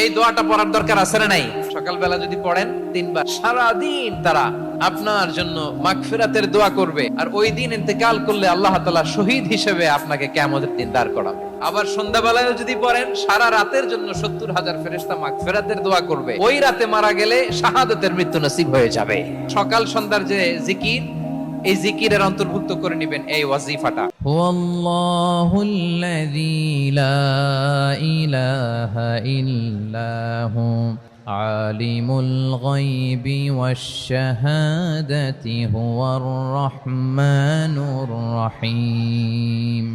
এই দোয়াটা পড়ার দরকার আছে না নাই? সকালবেলা যদি পড়েন 3 বার, সারাদিন তারা আপনার জন্য মাগফিরাতের দোয়া করবে। আর ওই দিন ইন্তেকাল করলে আল্লাহ তাআলা শহীদ হিসেবে আপনাকে কিয়ামতের দিন দাঁড় করাবে। আবার সন্ধ্যাবেলায় যদি পড়েন, সারা রাতের জন্য 70,000 ফেরেশতা মাগফিরাতের দোয়া করবে। ওই রাতে মারা গেলে শাহাদাতের মৃত্যু নসিব হয়ে যাবে। সকাল সন্ধ্যার যে জিকির, এই জিকিরের অন্তর্ভুক্ত করে নেবেন এই ওয়াজিফাটা। হুয়াল্লাহুল্লাযী লা ইলাহা ইল্লাহু আলিমুল গায়বি ওয়াশ শাহাদাতি হুয়ার রাহমানুর রহিম।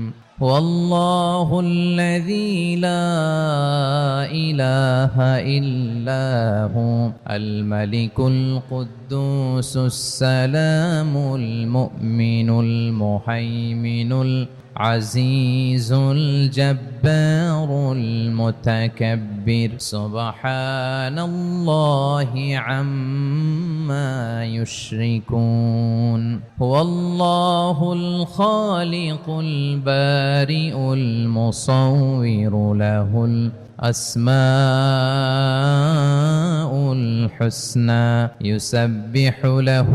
والله الذي لا إله إلا هو الملك القدوس السلام المؤمن المهيمن العزيز الجبار المتكبر سبحان الله عما يشركون هو الله الخالق البارئ المصور له الأسماء الحسنى يسبح له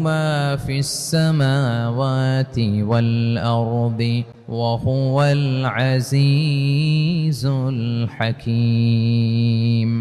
ما في السماوات والأرض وهو العزيز الحكيم.